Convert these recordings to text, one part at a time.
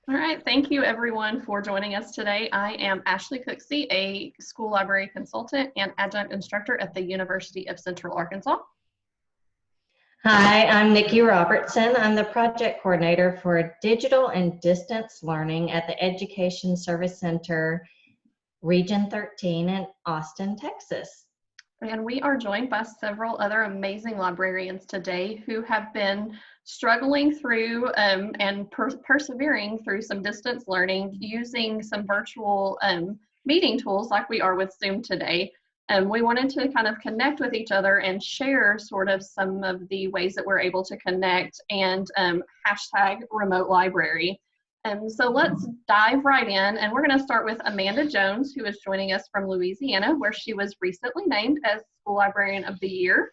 All right, thank you everyone for joining us today. I am Ashley Cooksey, a school library consultant and adjunct instructor at the University of Central Arkansas. Hi, I'm Nikki Robertson. I'm the project coordinator for digital and distance learning at the Education Service Center, Region 13 in Austin, Texas. And we are joined by several other amazing librarians today who have been struggling through and persevering through some distance learning using some virtual meeting tools like we are with Zoom today. We wanted to kind of connect with each other and share sort of some of the ways that we're able to connect and hashtag remote library. So let's dive right in, and we're going to start with Amanda Jones, who is joining us from Louisiana, where she was recently named as School Librarian of the Year.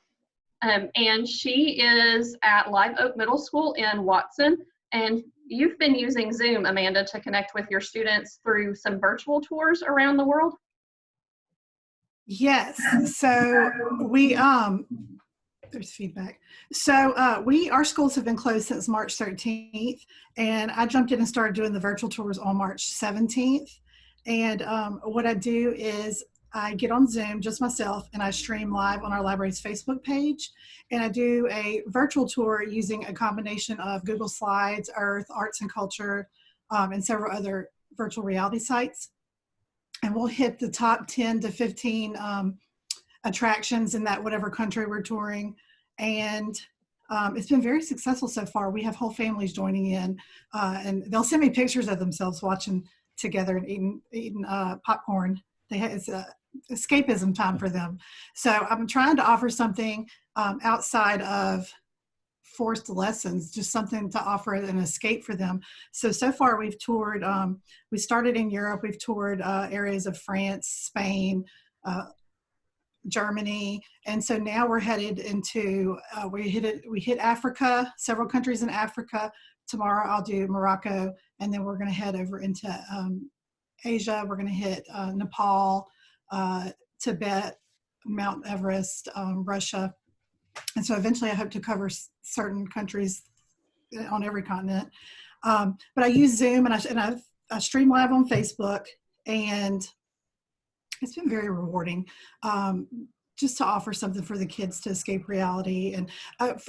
And she is at Live Oak Middle School in Watson, and you've been using Zoom, Amanda, to connect with your students through some virtual tours around the world? Yes, so we, there's feedback. So our schools have been closed since March 13th, and I jumped in and started doing the virtual tours on March 17th. And what I do is I get on Zoom, just myself, and I stream live on our library's Facebook page. And I do a virtual tour using a combination of Google Slides, Earth, Arts and Culture, and several other virtual reality sites. And we'll hit the top 10 to 15 attractions in that whatever country we're touring. And it's been very successful so far. We have whole families joining in, and they'll send me pictures of themselves watching together and eating popcorn. It's escapism time for them. So I'm trying to offer something outside of forced lessons, just something to offer an escape for them. So far we've toured, we started in Europe, we've toured areas of France, Spain, Germany, and so now we're headed into, we hit Africa, several countries in Africa. Tomorrow I'll do Morocco, and then we're going to head over into Asia. We're going to hit Nepal, Tibet, Mount Everest, Russia. And so eventually I hope to cover certain countries on every continent. But I use Zoom, and I stream live on Facebook, and it's been very rewarding just to offer something for the kids to escape reality. And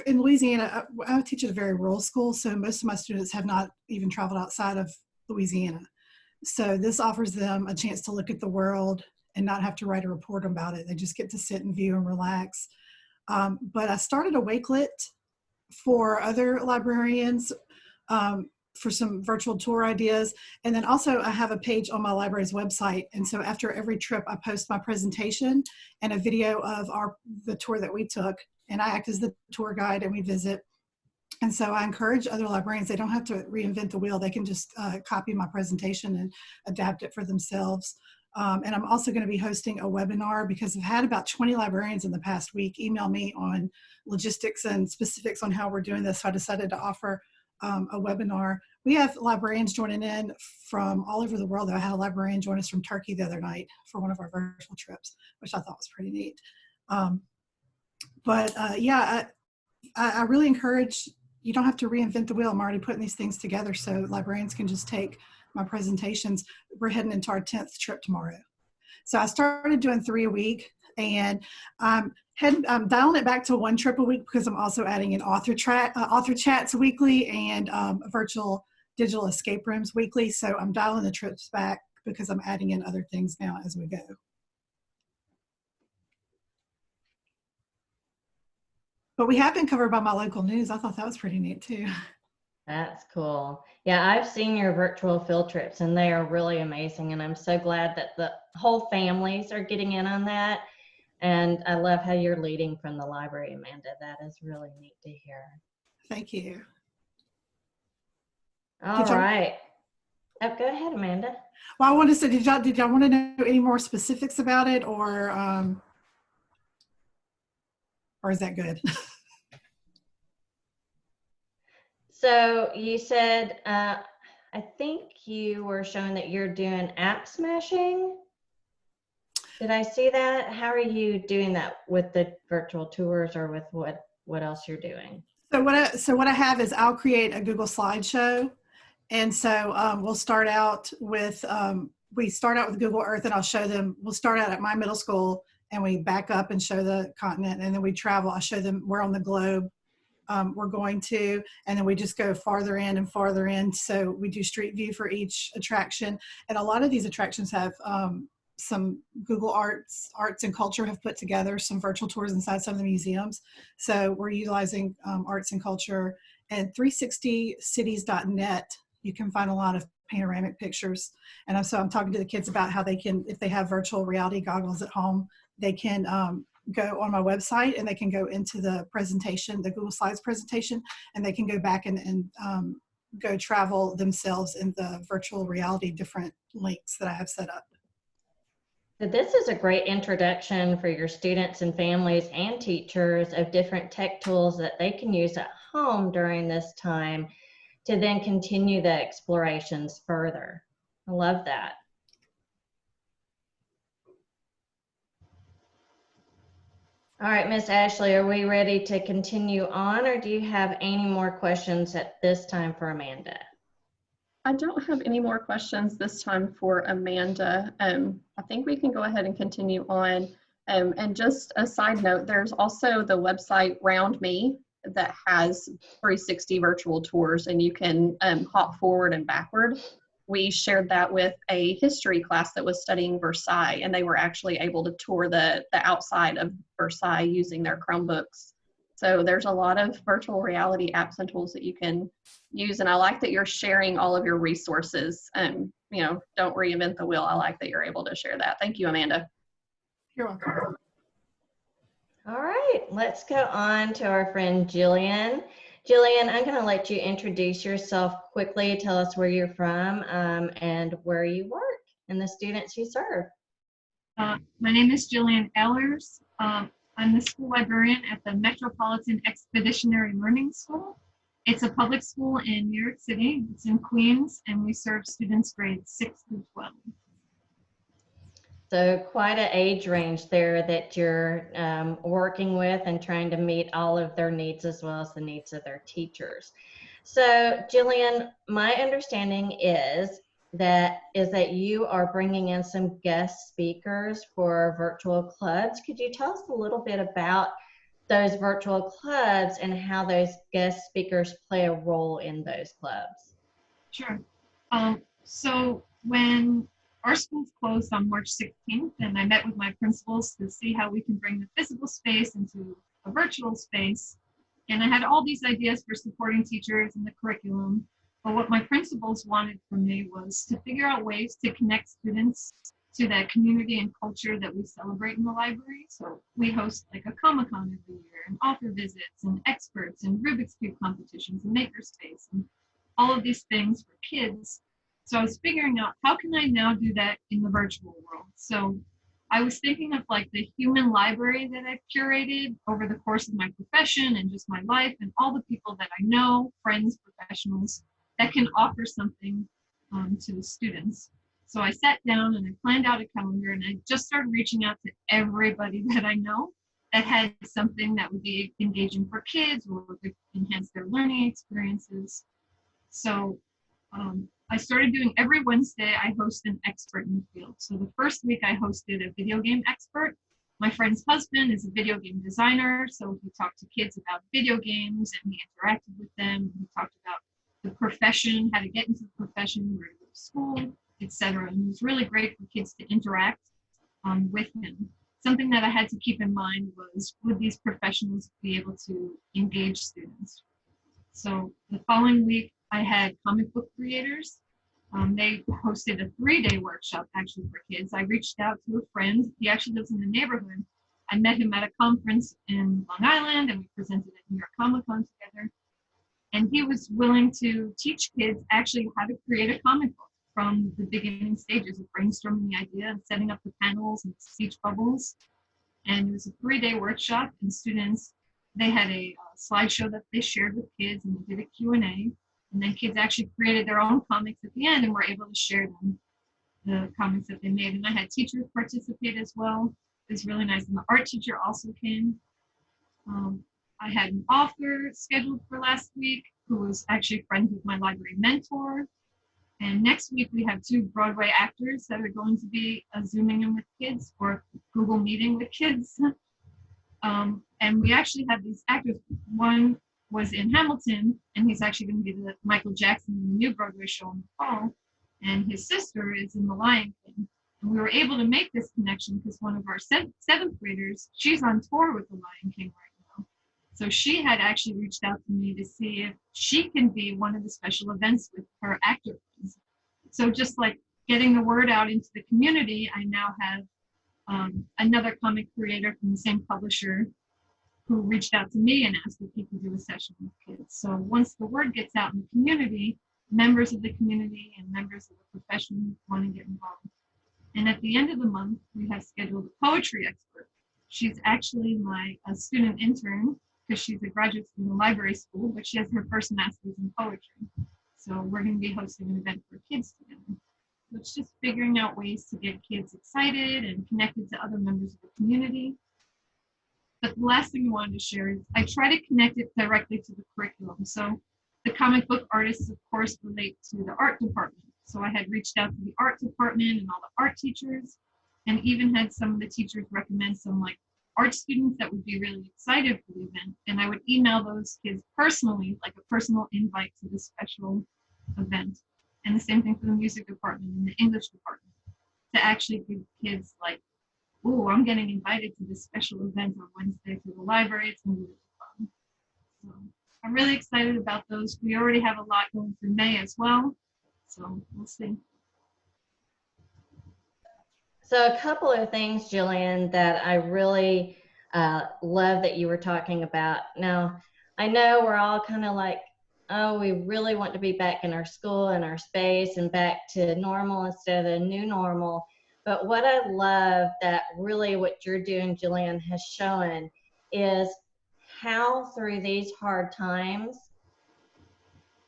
in Louisiana, I teach at a very rural school, so most of my students have not even traveled outside of Louisiana. So this offers them a chance to look at the world and not have to write a report about it. They just get to sit and view and relax. But I started a Wakelet for other librarians for some virtual tour ideas. And then also I have a page on my library's website. And so after every trip, I post my presentation and a video of the tour that we took. And I act as the tour guide, and we visit. And so I encourage other librarians, they don't have to reinvent the wheel. They can just copy my presentation and adapt it for themselves. And I'm also going to be hosting a webinar, because I've had about 20 librarians in the past week email me on logistics and specifics on how we're doing this. So I decided to offer a webinar. We have librarians joining in from all over the world. I had a librarian join us from Turkey the other night for one of our virtual trips, which I thought was pretty neat. Yeah, I really encourage, you don't have to reinvent the wheel. I'm already putting these things together so librarians can just take my presentations. We're heading into our 10th trip tomorrow. So I started doing 3 a week, and I'm dialing it back to 1 trip a week, because I'm also adding in author chats weekly and virtual digital escape rooms weekly. So I'm dialing the trips back because I'm adding in other things now as we go. But we have been covered by my local news. I thought that was pretty neat too. That's cool. Yeah, I've seen your virtual field trips, and they are really amazing. And I'm so glad that the whole families are getting in on that. And I love how you're leading from the library, Amanda. That is really neat to hear. Thank you. All right. Oh, go ahead, Amanda. Well, I want to say, did y'all want to know any more specifics about it, or is that good? So you said, I think you were showing that you're doing app smashing. Did I see that? How are you doing that with the virtual tours, or with what else you're doing? So what I have is I'll create a Google slideshow, and so we'll start out with we start out with Google Earth, and I'll show them. We'll start out at my middle school, and we back up and show the continent, and then we travel. I show them where on the globe we're going to, and then we just go farther in and farther in. So we do street view for each attraction, and a lot of these attractions have some Google Arts and Culture have put together some virtual tours inside some of the museums. So we're utilizing arts and culture, and 360cities.net. You can find a lot of panoramic pictures. And so I'm talking to the kids about how they can, if they have virtual reality goggles at home, they can go on my website and they can go into the presentation, the Google Slides presentation, and they can go back and go travel themselves in the virtual reality different links that I have set up. So this is a great introduction for your students and families and teachers of different tech tools that they can use at home during this time to then continue the explorations further. I love that. All right, Miss Ashley, are we ready to continue on, or do you have any more questions at this time for Amanda? I don't have any more questions this time for Amanda. I think we can go ahead and continue on. And just a side note, there's also the website Round Me that has 360 virtual tours, and you can hop forward and backward. We shared that with a history class that was studying Versailles, and they were actually able to tour the outside of Versailles using their Chromebooks. So there's a lot of virtual reality apps and tools that you can use. And I like that you're sharing all of your resources. You know, don't reinvent the wheel. I like that you're able to share that. Thank you, Amanda. You're welcome. All right, let's go on to our friend Jillian. Jillian, I'm going to let you introduce yourself quickly. Tell us where you're from and where you work and the students you serve. My name is Jillian Ehlers. I'm the school librarian at the Metropolitan Expeditionary Learning School. It's a public school in New York City. It's in Queens, and we serve students grades 6 through 12. So quite an age range there that you're working with and trying to meet all of their needs as well as the needs of their teachers. So Jillian, my understanding is that you are bringing in some guest speakers for virtual clubs. Could you tell us a little bit about those virtual clubs and how those guest speakers play a role in those clubs? Sure. So when our schools closed on March 16th, and I met with my principals to see how we can bring the physical space into a virtual space. And I had all these ideas for supporting teachers and the curriculum. But what my principals wanted from me was to figure out ways to connect students to that community and culture that we celebrate in the library. So we host like a Comic-Con every year, and author visits, and experts, and Rubik's Cube competitions, and makerspace, and all of these things for kids. So I was figuring out, how can I now do that in the virtual world? So I was thinking of like the human library that I've curated over the course of my profession and just my life, and all the people that I know, friends, professionals, that can offer something to the students. So I sat down and I planned out a calendar, and I just started reaching out to everybody that I know that had something that would be engaging for kids or would enhance their learning experiences. So I started doing every Wednesday, I host an expert in the field. So the first week I hosted a video game expert. My friend's husband is a video game designer, so he talked to kids about video games and he interacted with them. He talked about the profession, how to get into the profession, where to go to school, etc. And it was really great for kids to interact with him. Something that I had to keep in mind was, would these professionals be able to engage students? So the following week, I had comic book creators. They hosted a 3-day workshop actually for kids. I reached out to a friend. He actually lives in the neighborhood. I met him at a conference in Long Island, and we presented at New York Comic-Con together. And he was willing to teach kids actually how to create a comic book from the beginning stages of brainstorming the idea and setting up the panels and speech bubbles. And it was a 3-day workshop, and students, they had a slideshow that they shared with kids, and they did a Q&A. And then kids actually created their own comics at the end and were able to share them, the comics that they made. And I had teachers participate as well. It was really nice. And the art teacher also came. I had an author scheduled for last week who was actually friends with my library mentor. And next week we have 2 Broadway actors that are going to be Zooming in with kids or Google Meeting with kids. And we actually have these actors. One was in Hamilton, and he's actually going to be the Michael Jackson in the new Broadway show in the fall. And his sister is in The Lion King. And we were able to make this connection because one of our 7th graders, she's on tour with The Lion King right now. So she had actually reached out to me to see if she can be one of the special events with her actor friends. So just like getting the word out into the community, I now have another comic creator from the same publisher who reached out to me and asked if he could do a session with kids. So once the word gets out in the community, members of the community and members of the profession want to get involved. And at the end of the month, we have scheduled a poetry expert. She's actually my student intern because she's a graduate student in library school, but she has her first master's in poetry. So we're going to be hosting an event for kids together. So it's just figuring out ways to get kids excited and connected to other members of the community. But the last thing I wanted to share is I try to connect it directly to the curriculum. So the comic book artists, of course, relate to the art department. So I had reached out to the art department and all the art teachers, and even had some of the teachers recommend some like art students that would be really excited for the event. And I would email those kids personally, like a personal invite to this special event. And the same thing for the music department and the English department, to actually give kids like, oh, I'm getting invited to this special event on Wednesday through the library. It's going to be really fun. So I'm really excited about those. We already have a lot going through May as well. So we'll see. So a couple of things, Jillian, that I really love that you were talking about. Now, I know we're all kind of like, oh, we really want to be back in our school and our space and back to normal instead of the new normal. But what I love that really what you're doing, Jillian, has shown is how through these hard times,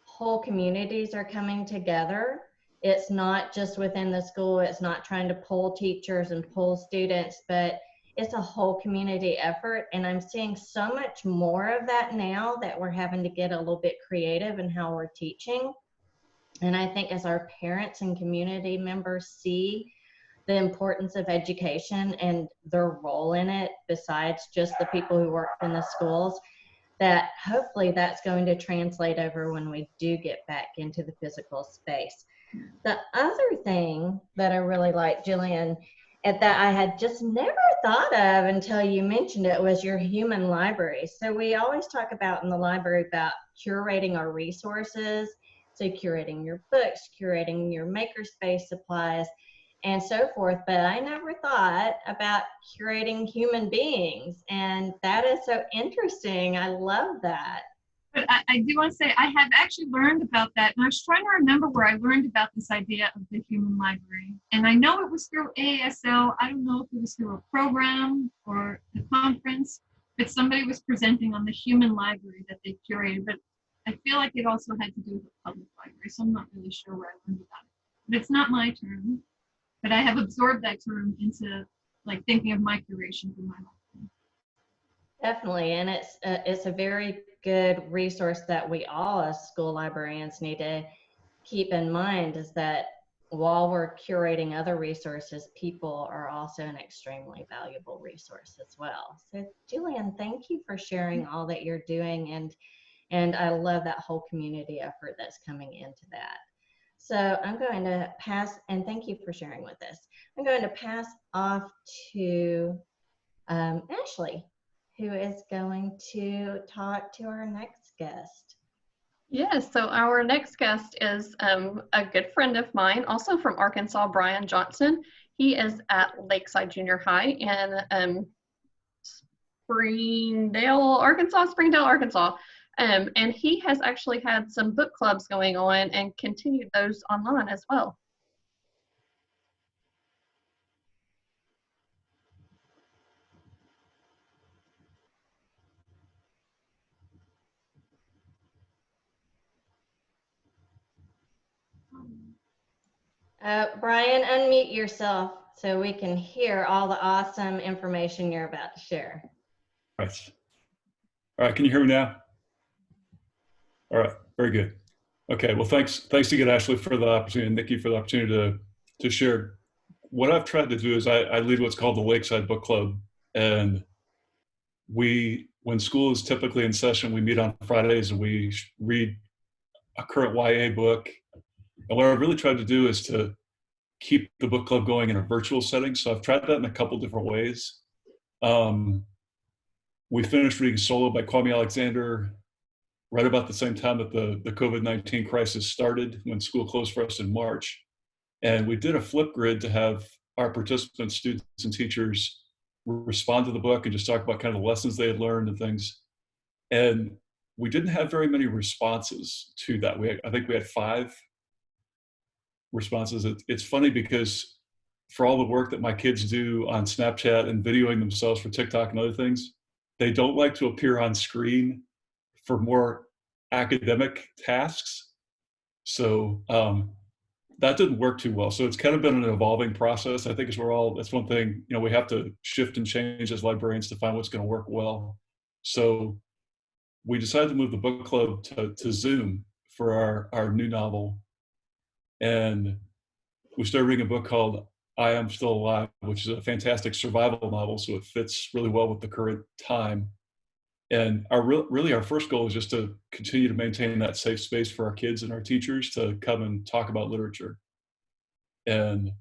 whole communities are coming together. It's not just within the school. It's not trying to pull teachers and pull students, but it's a whole community effort. And I'm seeing so much more of that now that we're having to get a little bit creative in how we're teaching. And I think as our parents and community members see the importance of education and their role in it, besides just the people who work in the schools, that hopefully that's going to translate over when we do get back into the physical space. The other thing that I really like, Jillian, and that I had just never thought of until you mentioned it, was your human library. So we always talk about in the library about curating our resources, so curating your books, curating your makerspace supplies, and so forth, but I never thought about curating human beings, and that is so interesting. I love that. But I do want to say I have actually learned about that, and I was trying to remember where I learned about this idea of the human library. And I know it was through AASL. I don't know if it was through a program or a conference, but somebody was presenting on the human library that they curated. But I feel like it also had to do with the public library, so I'm not really sure where I learned about it. But it's not my term. But I have absorbed that term into like thinking of my curation for my life. Definitely, and it's a very good resource that we all as school librarians need to keep in mind, is that while we're curating other resources, people are also an extremely valuable resource as well. So Jillian, thank you for sharing all that you're doing, and I love that whole community effort that's coming into that. So I'm going to pass, and thank you for sharing with us. I'm going to pass off to Ashley, who is going to talk to our next guest. Yes, so our next guest is a good friend of mine, also from Arkansas, Brian Johnson. He is at Lakeside Junior High in Springdale, Arkansas. And he has actually had some book clubs going on and continued those online as well. Brian, unmute yourself so we can hear all the awesome information you're about to share. Right. All right, can you hear me now? All right, very good. Okay, well, thanks again, Ashley, for the opportunity, and Nikki for the opportunity to share. What I've tried to do is I lead what's called the Lakeside Book Club, and when school is typically in session, we meet on Fridays and we read a current YA book. And what I've really tried to do is to keep the book club going in a virtual setting. So I've tried that in a couple different ways. We finished reading Solo by Kwame Alexander right about the same time that the COVID-19 crisis started, when school closed for us in March. And we did a flip grid to have our participants, students, and teachers respond to the book and just talk about kind of the lessons they had learned and things. And we didn't have very many responses to that. I think we had 5 responses. It's funny because for all the work that my kids do on Snapchat and videoing themselves for TikTok and other things, they don't like to appear on screen for more academic tasks. So that didn't work too well. So it's kind of been an evolving process. I think that's one thing, we have to shift and change as librarians to find what's going to work well. So we decided to move the book club to Zoom for our new novel. And we started reading a book called I Am Still Alive, which is a fantastic survival novel. So it fits really well with the current time. And our first goal is just to continue to maintain that safe space for our kids and our teachers to come and talk about literature. And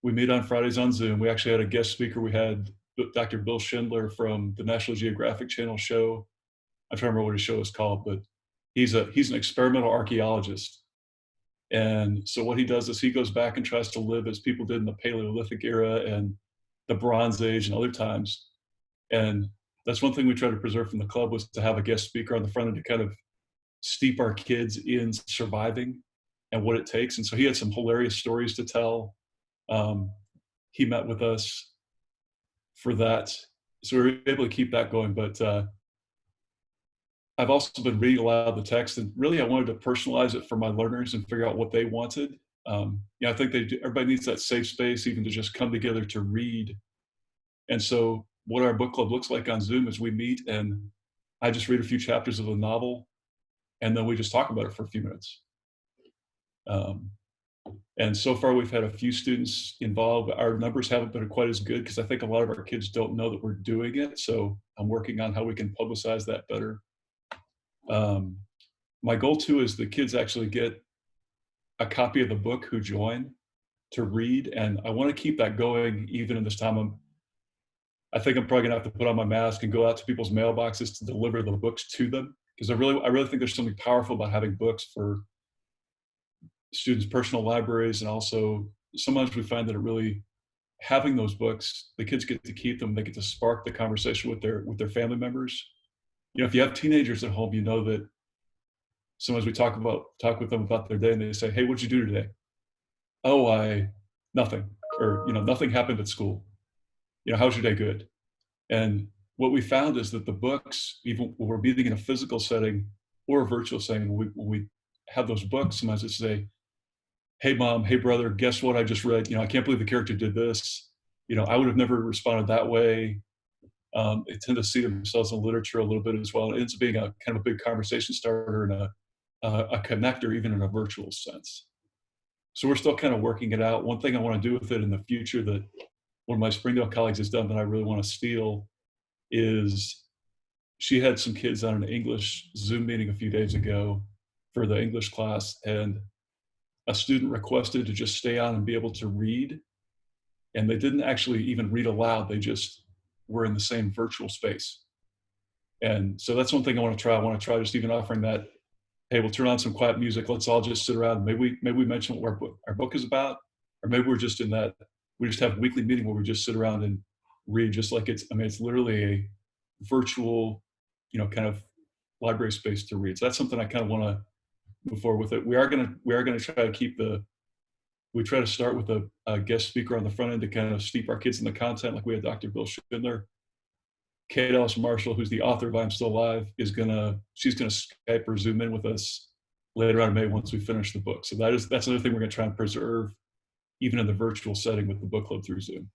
we meet on Fridays on Zoom. We actually had a guest speaker. We had Dr. Bill Schindler from the National Geographic Channel show. I'm trying to remember what his show is called, but he's an experimental archaeologist. And so what he does is he goes back and tries to live as people did in the Paleolithic era and the Bronze Age and other times. And that's one thing we try to preserve from the club, was to have a guest speaker on the front end to kind of steep our kids in surviving and what it takes. And so he had some hilarious stories to tell. He met with us for that. So we were able to keep that going. But I've also been reading aloud the text, and really I wanted to personalize it for my learners and figure out what they wanted. I think everybody needs that safe space, even to just come together to read. And so what our book club looks like on Zoom is we meet and I just read a few chapters of the novel, and then we just talk about it for a few minutes. And so far we've had a few students involved. Our numbers haven't been quite as good because I think a lot of our kids don't know that we're doing it. So I'm working on how we can publicize that better. My goal too is the kids actually get a copy of the book who join to read. And I want to keep that going even in this time. I think I'm probably gonna have to put on my mask and go out to people's mailboxes to deliver the books to them, because I really think there's something powerful about having books for students' personal libraries. And also sometimes we find that having those books, the kids get to keep them. They get to spark the conversation with their family members. If you have teenagers at home, you know that sometimes we talk with them about their day and they say, hey, what'd you do today? Oh, nothing. Or, nothing happened at school. How's your day? Good. And what we found is that the books, even when we're meeting in a physical setting or a virtual setting, when we have those books, sometimes it's say, hey mom, hey brother, guess what I just read? I can't believe the character did this. I would have never responded that way. They tend to see themselves in literature a little bit as well. It ends up being a kind of a big conversation starter and a connector, even in a virtual sense. So we're still kind of working it out. One thing I want to do with it in the future that one of my Springdale colleagues has done that I really want to steal is she had some kids on an English Zoom meeting a few days ago for the English class, and a student requested to just stay on and be able to read. And they didn't actually even read aloud. They just were in the same virtual space. And so that's one thing I want to try. I want to try just even offering that, hey, we'll turn on some quiet music. Let's all just sit around. Maybe we mention what our book is about, or maybe we're just we just have a weekly meeting where we just sit around and read, just like it's literally a virtual, kind of library space to read. So that's something I kind of want to move forward with it. We are going to try to keep we try to start with a guest speaker on the front end to kind of steep our kids in the content. Like we had Dr. Bill Schindler. Kate Ellis Marshall, who's the author of I'm Still Alive, she's gonna Skype or Zoom in with us later on in May once we finish the book. So that's another thing we're gonna try and preserve, even in the virtual setting with the book club through Zoom.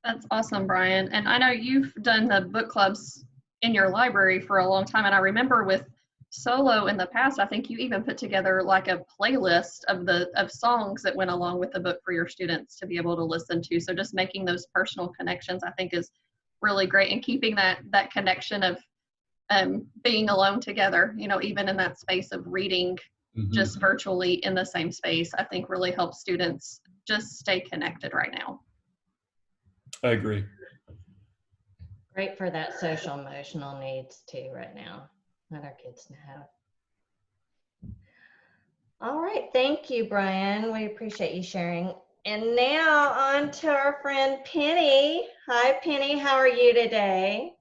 That's awesome, Brian. And I know you've done the book clubs in your library for a long time. And I remember with Solo in the past, I think you even put together like a playlist of songs that went along with the book for your students to be able to listen to. So just making those personal connections, I think, is really great, and keeping that connection of being alone together, even in that space of reading just virtually in the same space, I think really helps students just stay connected right now. I agree. Great for that social emotional needs too right now that our kids have. All right, thank you, Brian. We appreciate you sharing. And now on to our friend Penny. Hi, Penny. How are you today?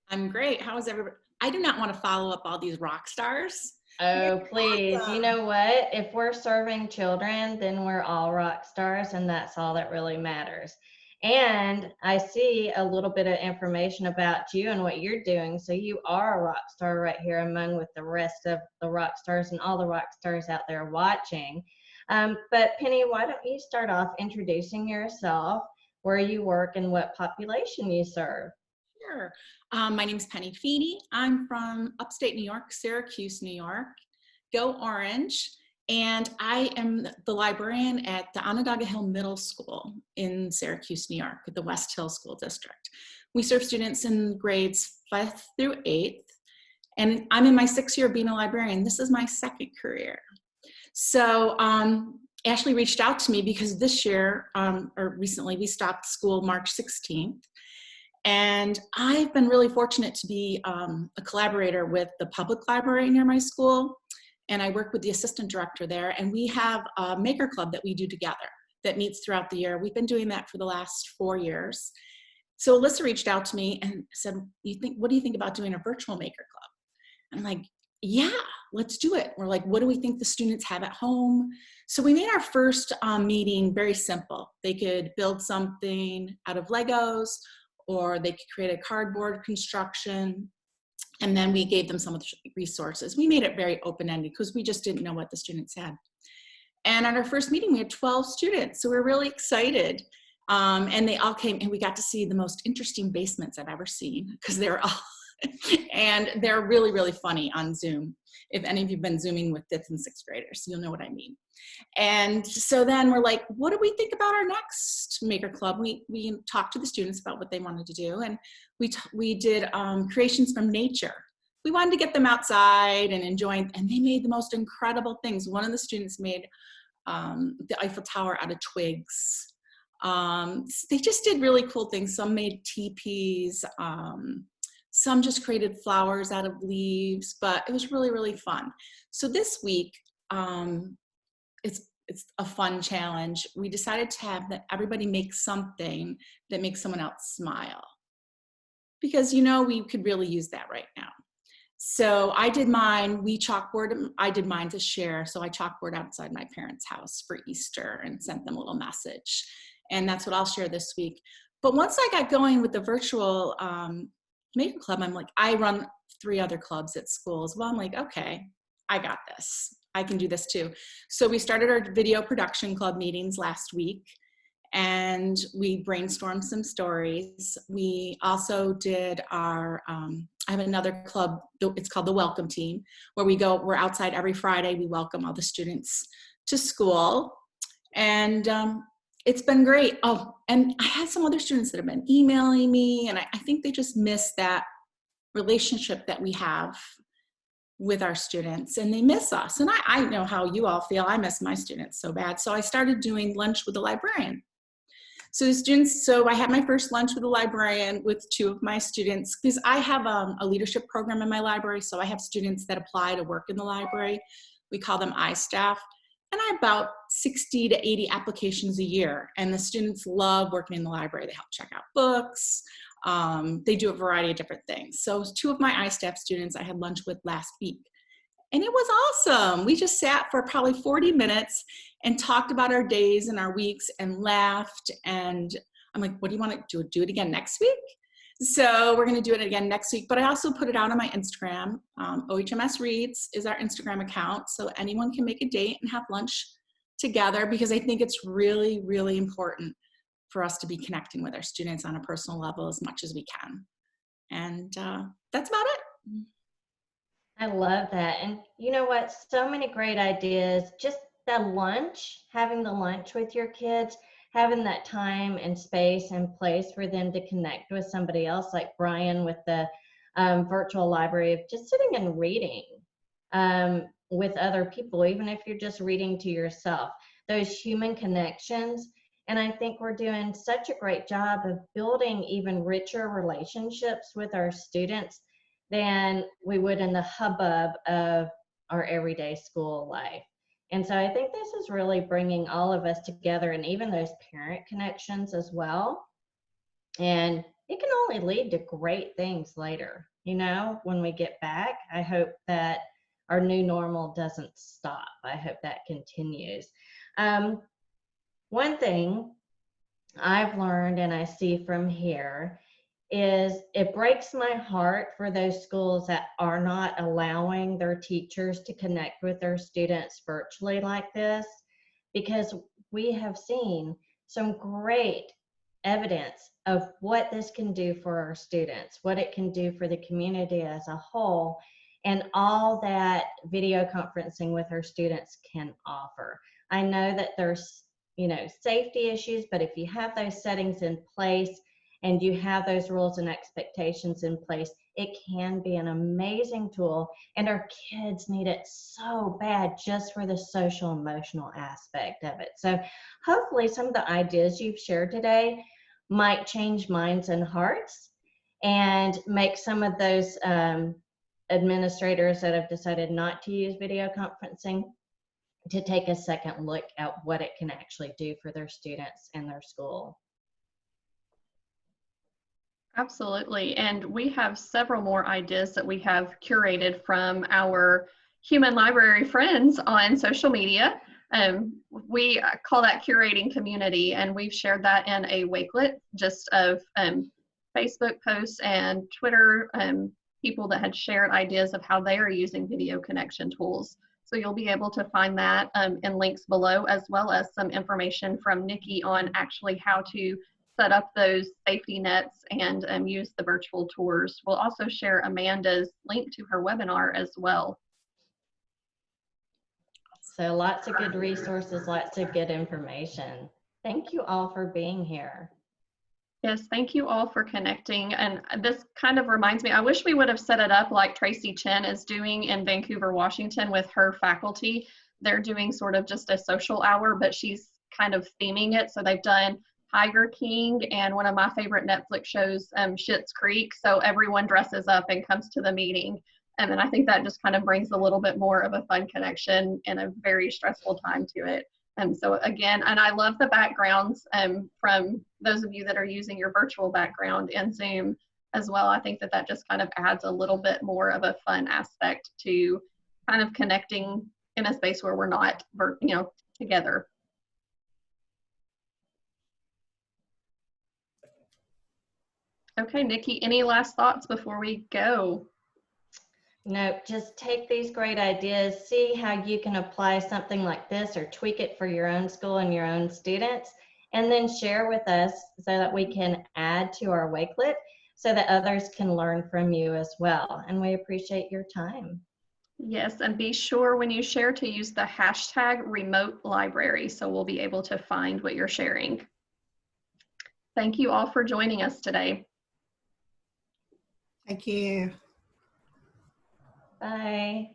I'm great. How is everybody? I do not want to follow up all these rock stars. Oh, please. Awesome. You know what? If we're serving children, then we're all rock stars, and that's all that really matters. And I see a little bit of information about you and what you're doing. So you are a rock star right here among with the rest of the rock stars and all the rock stars out there watching. But Penny, why don't you start off introducing yourself, where you work, and what population you serve? Sure. My name is Penny Feeney. I'm from upstate New York, Syracuse, New York. Go Orange. And I am the librarian at the Onondaga Hill Middle School in Syracuse, New York, at the West Hill School District. We serve students in grades 5th through 8th. And I'm in my 6th year of being a librarian. This is my 2nd career. So Ashley reached out to me because this year, or recently, we stopped school March 16th. And I've been really fortunate to be a collaborator with the public library near my school. And I work with the assistant director there. And we have a maker club that we do together that meets throughout the year. We've been doing that for the last 4 years. So Alyssa reached out to me and said, what do you think about doing a virtual maker club? I'm like, yeah, let's do it. We're like, what do we think the students have at home? So we made our first meeting very simple. They could build something out of Legos, or they could create a cardboard construction. And then we gave them some of the resources. We made it very open-ended because we just didn't know what the students had. And at our first meeting, we had 12 students. So we were really excited. And they all came, and we got to see the most interesting basements I've ever seen, because they were all, and they're really, really funny on Zoom. If any of you have been Zooming with 5th and 6th graders, you'll know what I mean. And so then we're like, what do we think about our next Maker Club? We talked to the students about what they wanted to do, and we did creations from nature. We wanted to get them outside and enjoying, and they made the most incredible things. One of the students made the Eiffel Tower out of twigs. They just did really cool things. Some made teepees. Some just created flowers out of leaves, but it was really, really fun. So this week, it's a fun challenge. We decided to have everybody make something that makes someone else smile, because we could really use that right now. So I did mine. I did mine to share. So I chalkboard outside my parents' house for Easter and sent them a little message. And that's what I'll share this week. But once I got going with the virtual Maker Club, I'm like, I run 3 other clubs at school as well. I'm like, okay, I got this. I can do this too. So we started our video production club meetings last week, and we brainstormed some stories. We also did our, I have another club, it's called the Welcome Team, where we're outside every Friday. We welcome all the students to school, and it's been great. Oh, and I had some other students that have been emailing me, and I think they just miss that relationship that we have with our students, and they miss us. And I know how you all feel. I miss my students so bad. So I started doing lunch with the librarian. So I had my first lunch with the librarian with 2 of my students, because I have a leadership program in my library. So I have students that apply to work in the library. We call them iStaff. And I have about 60 to 80 applications a year. And the students love working in the library. They help check out books. They do a variety of different things. So 2 of my iStaff students I had lunch with last week. And it was awesome. We just sat for probably 40 minutes and talked about our days and our weeks and laughed. And I'm like, what do you want to do it again next week? So we're going to do it again next week. But I also put it out on my Instagram. OHMS Reads is our Instagram account. So anyone can make a date and have lunch together, because I think it's really, really important for us to be connecting with our students on a personal level as much as we can. And that's about it. I love that. And you know what? So many great ideas. Just the lunch, having the lunch with your kids, having that time and space and place for them to connect with somebody else, like Brian with the virtual library, of just sitting and reading with other people, even if you're just reading to yourself, those human connections. And I think we're doing such a great job of building even richer relationships with our students than we would in the hubbub of our everyday school life. And so I think this is really bringing all of us together, and even those parent connections as well. And it can only lead to great things later. You know, when we get back, I hope that our new normal doesn't stop. I hope that continues. One thing I've learned and I see from here is it breaks my heart for those schools that are not allowing their teachers to connect with their students virtually like this, because we have seen some great evidence of what this can do for our students, what it can do for the community as a whole, and all that video conferencing with our students can offer. I know that there's, you know, safety issues, but if you have those settings in place and you have those rules and expectations in place, it can be an amazing tool, and our kids need it so bad just for the social emotional aspect of it. So hopefully some of the ideas you've shared today might change minds and hearts and make some of those administrators that have decided not to use video conferencing to take a second look at what it can actually do for their students and their school. Absolutely. And we have several more ideas that we have curated from our human library friends on social media. We call that curating community, and we've shared that in a wakelet just of Facebook posts and Twitter people that had shared ideas of how they are using video connection tools. So you'll be able to find that in links below, as well as some information from Nikki on actually how to set up those safety nets and use the virtual tours. We'll also share Amanda's link to her webinar as well. So lots of good resources, lots of good information. Thank you all for being here. Yes, thank you all for connecting. And this kind of reminds me, I wish we would have set it up like Tracy Chen is doing in Vancouver, Washington with her faculty. They're doing sort of just a social hour, but she's kind of theming it. So they've done Tiger King and one of my favorite Netflix shows, Schitt's Creek. So everyone dresses up and comes to the meeting. And I think that just kind of brings a little bit more of a fun connection in a very stressful time to it. So again, and I love the backgrounds from those of you that are using your virtual background in Zoom as well. I think that that just kind of adds a little bit more of a fun aspect to kind of connecting in a space where we're not, you know, together. Okay, Nikki, any last thoughts before we go? Nope, just take these great ideas, see how you can apply something like this or tweak it for your own school and your own students, and then share with us so that we can add to our wakelet so that others can learn from you as well. And we appreciate your time. Yes, and be sure when you share to use the hashtag remote library so we'll be able to find what you're sharing. Thank you all for joining us today. Thank you. Bye.